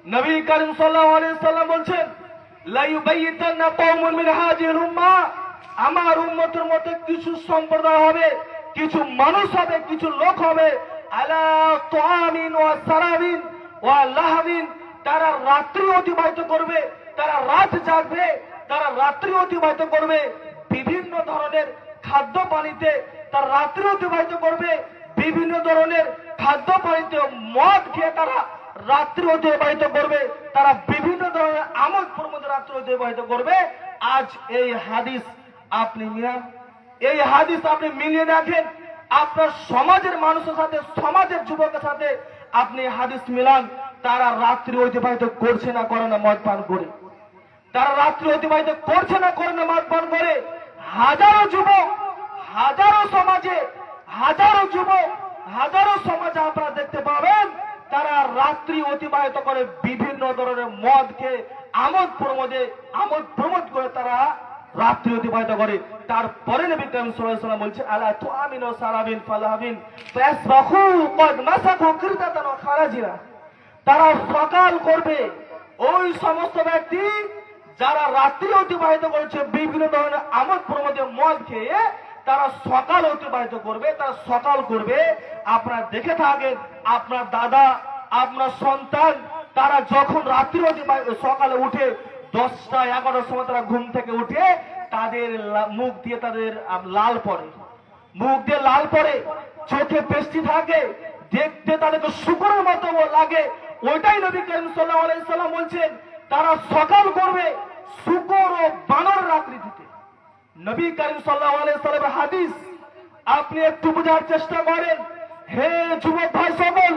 নবী করিম সাল্লাল্লাহু আলাইহি সাল্লাম বলছেন, লা ইউবাইয়িতান্না কওমুন মিন হাযিহিল উম্মাহ, আমার উম্মতের মধ্যে কিছু সম্প্রদায় হবে, কিছু মানুষ হবে, কিছু লোক হবে, আলা তুআমিন ওয়া সারাবিন ওয়া লাহবিন, তারা রাত্রি অতিবাহিত করবে, তারা রাত জাগবে, তারা রাত্রি অতিবাহিত করবে, বিভিন্ন ধরনের খাদ্য পানিতে তারা রাত্রি অতিবাহিত করবে, বিভিন্ন ধরনের খাদ্য পানিতে মদ খেয়ে তারা রাত্রি অতিবাহিত করবে, তারা বিভিন্ন ধরনের আমোদ প্রমোদে রাত্রি অতিবাহিত করবে। আজ এই হাদিস আপনি মিলিয়ে দেখেন, আপনার সমাজের মানুষের সাথে, সমাজের যুবকের সাথে আপনি হাদিস মিলান, তারা রাত্রি অতিবাহিত করছে না করে না মদ পান করে, তারা রাত্রি অতিবাহিত করছে না করে না মদ পান করে। হাজারো যুবক, হাজারো সমাজে, হাজারো যুবক, হাজারো সমাজে আপনারা দেখতে পাবেন তারা রাত্রি অতিবাহিত করে বিভিন্ন ধরনের মদ খেয়ে আমোদ প্রমোদ করে তারা রাত্রি অতিবাহিত করে। তারপরে নবী করিম সাল্লাল্লাহু আলাইহি ওয়াসাল্লাম বলছে, আলা তুআমিনু সারাবিন ফালাহাবিন ফাসবাহু ক্বাদ মাসাকু কিরদাতান ওয়া খারাজিরা, তারা সকাল করবে, ওই সমস্ত ব্যক্তি যারা রাত্রি অতিবাহিত করেছে বিভিন্ন ধরনের আমোদ প্রমোদে মদ খেয়ে তারা সকাল অতিবাহিত করবে, তারা সকাল করবে। আপনারা দেখে থাকেন, আপনার দাদা, আপনার সন্তান, তারা যখন রাত্রি অতিবাহিত সকালে উঠে 10টা 11টার সময় তারা ঘুম থেকে উঠে তাদের মুখ দিয়ে তাদের লাল পড়ে, মুখ দিয়ে লাল পড়ে, চোখে পেস্টি থাকে, দেখতে তাদেরকে শুকরের মতো লাগে। ওইটাই নবী করিম সাল্লাল্লাহু আলাইহি সাল্লাম বলছেন, তারা সকাল করবে শুকর ও বানরের আকৃতিতে। নবী করিম সাল্লাল্লাহু আলাইহি সাল্লামের হাদিস আপনি একটু বোঝার চেষ্টা করেন। হে যুবক ভাই সকল,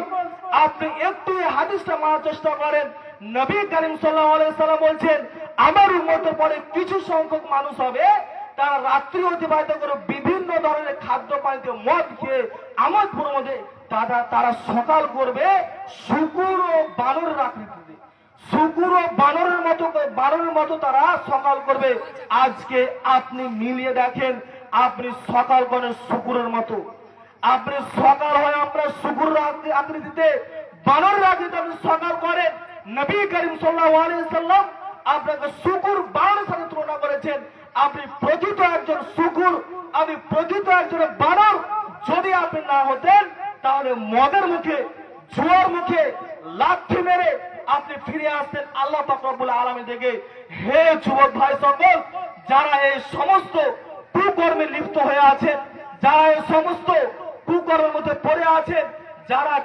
আপনি একটু এই হাদিসটা মানার চেষ্টা করেন। নবী করিম সাল্লাল্লাহু আলাইহি সাল্লাম বলছেন, আমার উম্মতের পরে কিছু সংখ্যক মানুষ হবে তারা রাত্রি অতিবাহিত করে বিভিন্ন ধরনের খাদ্য পানিতে মদ খেয়ে আমোদ প্রমোদে তারা সকাল করবে শুকুর ও বানরের আকৃতিতে, শুকুর ও বানরের মতো তারা সকাল করবে। আজকে আপনি মিলিয়ে দেখেন, আপনি সকাল করেন শুকুরের মতো, আপনি সকাল হয় আপনার শুকুরের আকৃতিতে, বানরের আকৃতিতে আপনি সকাল করেন। নবী করিম সাল্লাল্লাহু আলাইহি সাল্লাম আপনাকে শুকুর বানরের সাথে তুলনা করেছেন। আপনি প্রকৃত একজন শুকুর, আপনি প্রকৃত একজন বানর যদি আপনি না হতেন, তাহলে মদের মুখে, জুয়ার মুখে লাঠি মেরে আপনি ফিরে আসতেন আল্লাহ পাক রব্বুল আলামিন থেকে। হে যুবক ভাই সকল, যারা এই সমস্ত কুকর্মে লিপ্ত হয়ে আছেন, যারা এই সমস্ত কুকর্মের মধ্যে পড়ে আছেন, যারা